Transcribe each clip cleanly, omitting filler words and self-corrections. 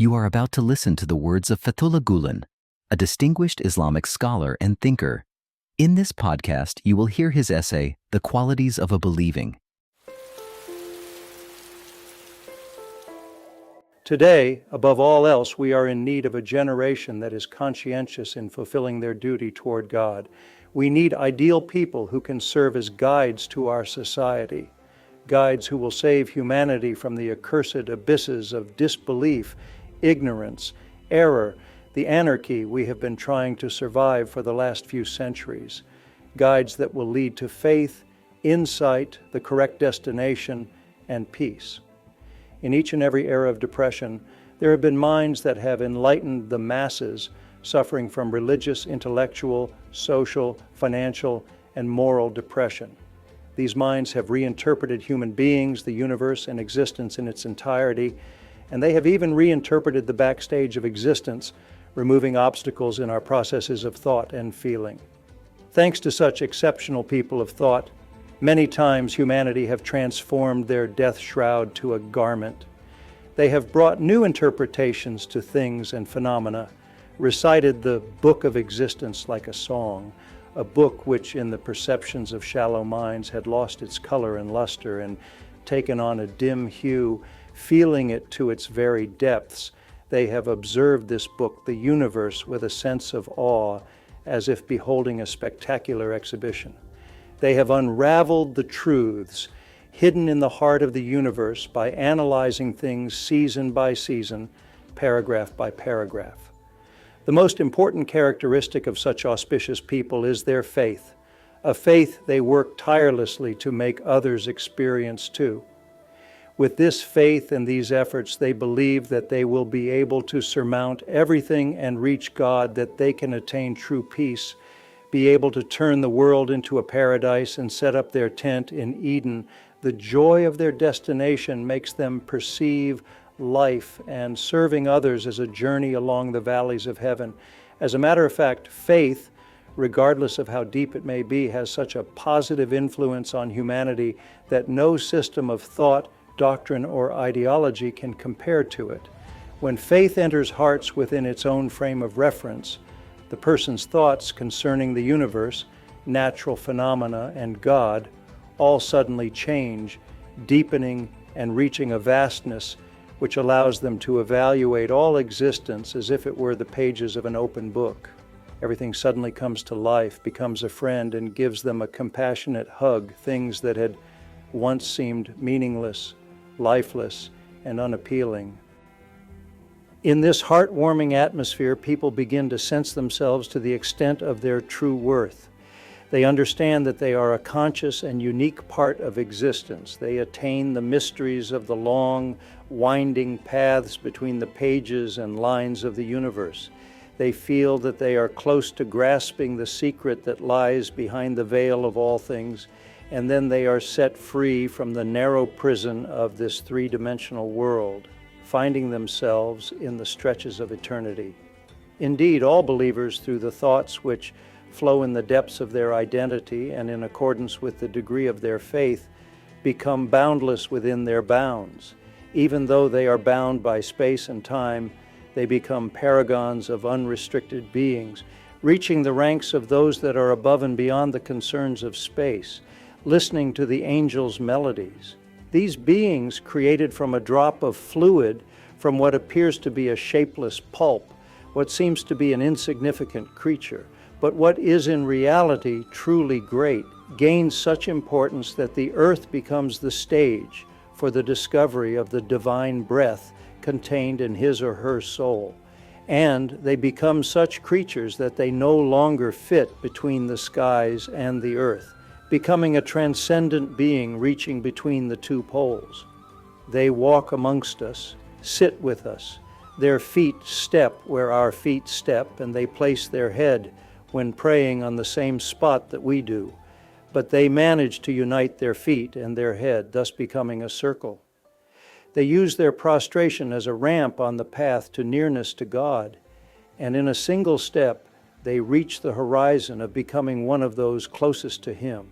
You are about to listen to the words of Fethullah Gulen, a distinguished Islamic scholar and thinker. In this podcast, you will hear his essay, The Qualities of a Believing. Today, above all else, we are in need of a generation that is conscientious in fulfilling their duty toward God. We need ideal people who can serve as guides to our society, guides who will save humanity from the accursed abysses of disbelief, ignorance, error, the anarchy we have been trying to survive for the last few centuries, guides that will lead to faith, insight, the correct destination, and peace. In each and every era of depression, there have been minds that have enlightened the masses suffering from religious, intellectual, social, financial, and moral depression. These minds have reinterpreted human beings, the universe, and existence in its entirety, and they have even reinterpreted the backstage of existence, removing obstacles in our processes of thought and feeling. Thanks to such exceptional people of thought, many times humanity have transformed their death shroud to a garment. They have brought new interpretations to things and phenomena, recited the book of existence like a song, a book which in the perceptions of shallow minds had lost its color and luster and taken on a dim hue, feeling it to its very depths. They have observed this book, the universe, with a sense of awe, as if beholding a spectacular exhibition. They have unraveled the truths hidden in the heart of the universe by analyzing things season by season, paragraph by paragraph. The most important characteristic of such auspicious people is their faith, a faith they work tirelessly to make others experience too. With this faith and these efforts, they believe that they will be able to surmount everything and reach God, that they can attain true peace, be able to turn the world into a paradise and set up their tent in Eden. The joy of their destination makes them perceive life and serving others as a journey along the valleys of heaven. As a matter of fact, faith, regardless of how deep it may be, has such a positive influence on humanity that no system of thought, doctrine, or ideology can compare to it. When faith enters hearts within its own frame of reference, the person's thoughts concerning the universe, natural phenomena, and God all suddenly change, deepening and reaching a vastness which allows them to evaluate all existence as if it were the pages of an open book. Everything suddenly comes to life, becomes a friend, and gives them a compassionate hug, things that had once seemed meaningless, lifeless, and unappealing. In this heartwarming atmosphere, people begin to sense themselves to the extent of their true worth. They understand that they are a conscious and unique part of existence. They attain the mysteries of the long, winding paths between the pages and lines of the universe. They feel that they are close to grasping the secret that lies behind the veil of all things, and then they are set free from the narrow prison of this three-dimensional world, finding themselves in the stretches of eternity. Indeed, all believers, through the thoughts which flow in the depths of their identity and in accordance with the degree of their faith, become boundless within their bounds. Even though they are bound by space and time, they become paragons of unrestricted beings, reaching the ranks of those that are above and beyond the concerns of space, listening to the angels' melodies. These beings, created from a drop of fluid, from what appears to be a shapeless pulp, what seems to be an insignificant creature, but what is in reality truly great, gains such importance that the earth becomes the stage for the discovery of the divine breath contained in his or her soul. And they become such creatures that they no longer fit between the skies and the earth, becoming a transcendent being reaching between the two poles. They walk amongst us, sit with us. Their feet step where our feet step, and they place their head when praying on the same spot that we do. But they manage to unite their feet and their head, thus becoming a circle. They use their prostration as a ramp on the path to nearness to God, and in a single step, they reach the horizon of becoming one of those closest to Him.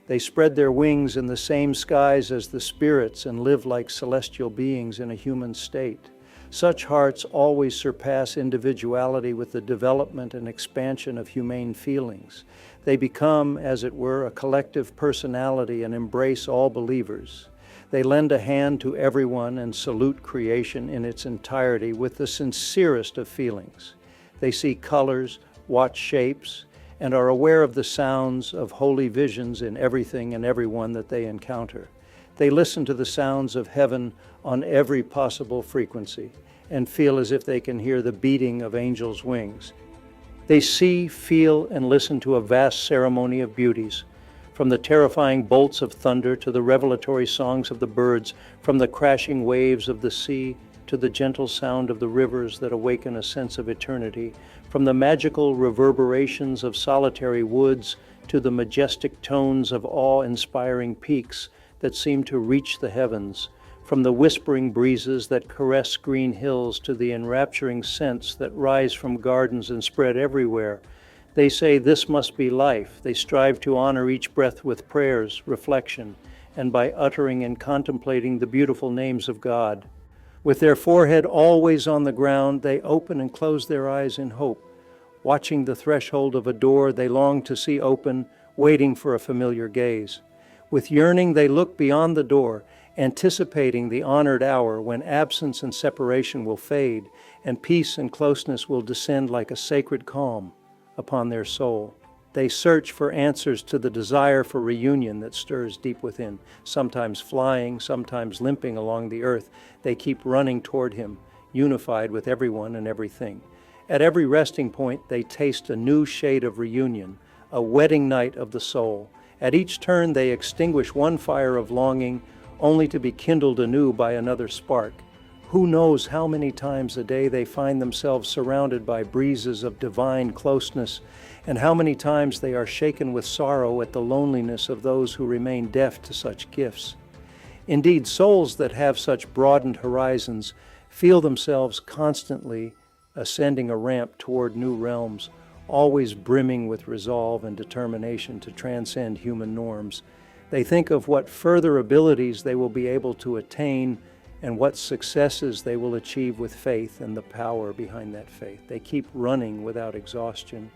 They spread their wings in the same skies as the spirits and live like celestial beings in a human state. Such hearts always surpass individuality with the development and expansion of humane feelings. They become, as it were, a collective personality and embrace all believers. They lend a hand to everyone and salute creation in its entirety with the sincerest of feelings. They see colors, watch shapes, and are aware of the sounds of holy visions in everything and everyone that they encounter. They listen to the sounds of heaven on every possible frequency and feel as if they can hear the beating of angels' wings. They see, feel, and listen to a vast ceremony of beauties, from the terrifying bolts of thunder to the revelatory songs of the birds, from the crashing waves of the sea to the gentle sound of the rivers that awaken a sense of eternity, from the magical reverberations of solitary woods to the majestic tones of awe-inspiring peaks that seem to reach the heavens, from the whispering breezes that caress green hills to the enrapturing scents that rise from gardens and spread everywhere. They say this must be life. They strive to honor each breath with prayers, reflection, and by uttering and contemplating the beautiful names of God. With their forehead always on the ground, they open and close their eyes in hope. Watching the threshold of a door they long to see open, waiting for a familiar gaze. With yearning they look beyond the door, anticipating the honored hour when absence and separation will fade, and peace and closeness will descend like a sacred calm upon their soul. They search for answers to the desire for reunion that stirs deep within, sometimes flying, sometimes limping along the earth. They keep running toward Him, unified with everyone and everything. At every resting point, they taste a new shade of reunion, a wedding night of the soul. At each turn, they extinguish one fire of longing, only to be kindled anew by another spark. Who knows how many times a day they find themselves surrounded by breezes of divine closeness, and how many times they are shaken with sorrow at the loneliness of those who remain deaf to such gifts. Indeed, souls that have such broadened horizons feel themselves constantly ascending a ramp toward new realms, always brimming with resolve and determination to transcend human norms. They think of what further abilities they will be able to attain and what successes they will achieve with faith and the power behind that faith. They keep running without exhaustion,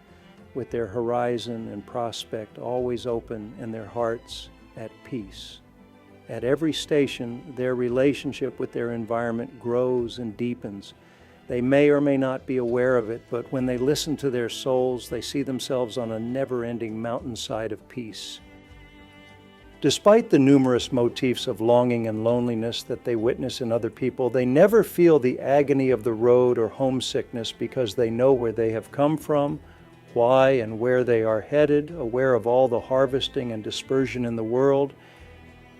with their horizon and prospect always open and their hearts at peace. At every station, their relationship with their environment grows and deepens. They may or may not be aware of it, but when they listen to their souls, they see themselves on a never-ending mountainside of peace. Despite the numerous motifs of longing and loneliness that they witness in other people, they never feel the agony of the road or homesickness because they know where they have come from, why and where they are headed, aware of all the harvesting and dispersion in the world,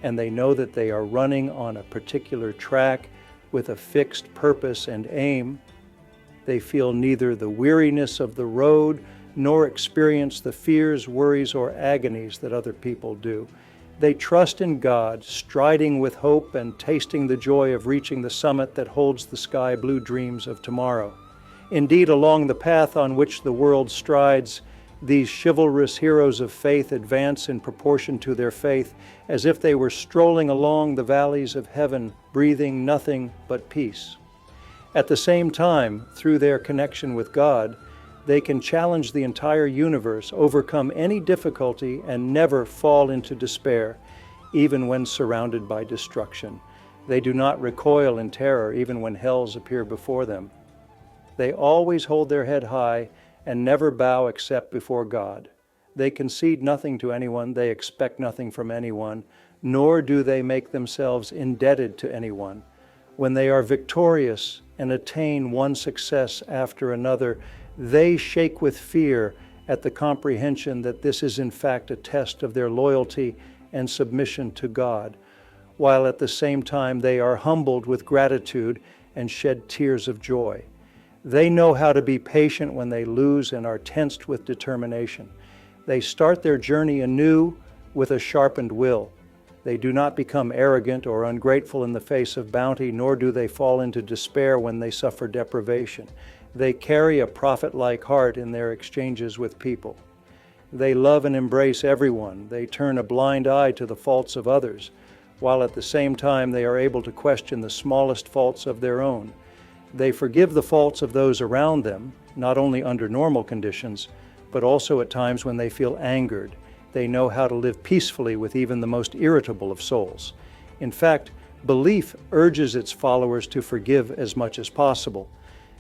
and they know that they are running on a particular track with a fixed purpose and aim. They feel neither the weariness of the road nor experience the fears, worries, or agonies that other people do. They trust in God, striding with hope and tasting the joy of reaching the summit that holds the sky-blue dreams of tomorrow. Indeed, along the path on which the world strides, these chivalrous heroes of faith advance in proportion to their faith, as if they were strolling along the valleys of heaven, breathing nothing but peace. At the same time, through their connection with God, they can challenge the entire universe, overcome any difficulty, and never fall into despair, even when surrounded by destruction. They do not recoil in terror, even when hells appear before them. They always hold their head high and never bow except before God. They concede nothing to anyone, they expect nothing from anyone, nor do they make themselves indebted to anyone. When they are victorious and attain one success after another, they shake with fear at the comprehension that this is in fact a test of their loyalty and submission to God, while at the same time they are humbled with gratitude and shed tears of joy. They know how to be patient when they lose and are tensed with determination. They start their journey anew with a sharpened will. They do not become arrogant or ungrateful in the face of bounty, nor do they fall into despair when they suffer deprivation. They carry a prophet-like heart in their exchanges with people. They love and embrace everyone. They turn a blind eye to the faults of others, while at the same time they are able to question the smallest faults of their own. They forgive the faults of those around them, not only under normal conditions, but also at times when they feel angered. They know how to live peacefully with even the most irritable of souls. In fact, belief urges its followers to forgive as much as possible,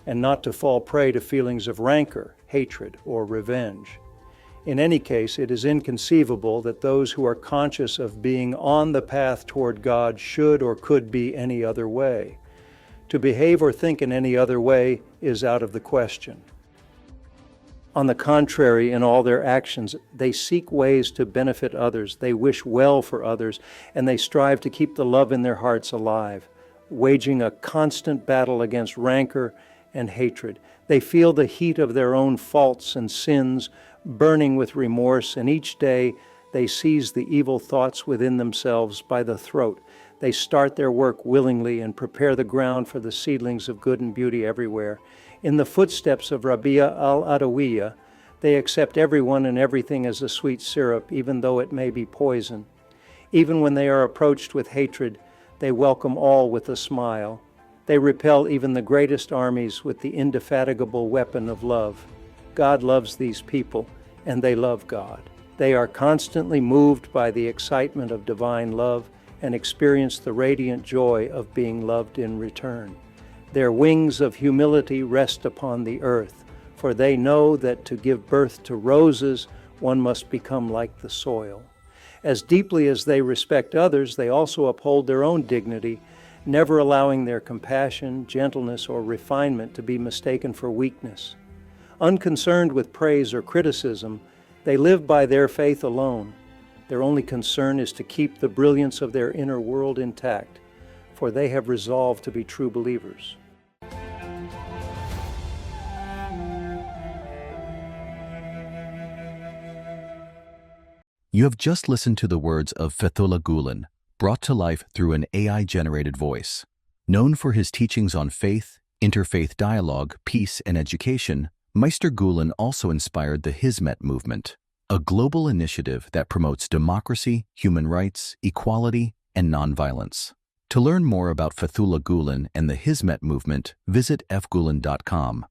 and not to fall prey to feelings of rancor, hatred, or revenge. In any case, it is inconceivable that those who are conscious of being on the path toward God should or could be any other way. To behave or think in any other way is out of the question. On the contrary, in all their actions, they seek ways to benefit others, they wish well for others, and they strive to keep the love in their hearts alive, waging a constant battle against rancor and hatred. They feel the heat of their own faults and sins, burning with remorse, and each day they seize the evil thoughts within themselves by the throat. They start their work willingly and prepare the ground for the seedlings of good and beauty everywhere. In the footsteps of Rabia al-Adawiyya, they accept everyone and everything as a sweet syrup, even though it may be poison. Even when they are approached with hatred, they welcome all with a smile. They repel even the greatest armies with the indefatigable weapon of love. God loves these people, and they love God. They are constantly moved by the excitement of divine love and experience the radiant joy of being loved in return. Their wings of humility rest upon the earth, for they know that to give birth to roses, one must become like the soil. As deeply as they respect others, they also uphold their own dignity, never allowing their compassion, gentleness, or refinement to be mistaken for weakness. Unconcerned with praise or criticism, they live by their faith alone. Their only concern is to keep the brilliance of their inner world intact, for they have resolved to be true believers. You have just listened to the words of Fethullah Gulen, brought to life through an AI-generated voice. Known for his teachings on faith, interfaith dialogue, peace, and education, Meister Gulen also inspired the Hizmet movement, a global initiative that promotes democracy, human rights, equality, and nonviolence. To learn more about Fethullah Gulen and the Hizmet movement, visit fgulen.com.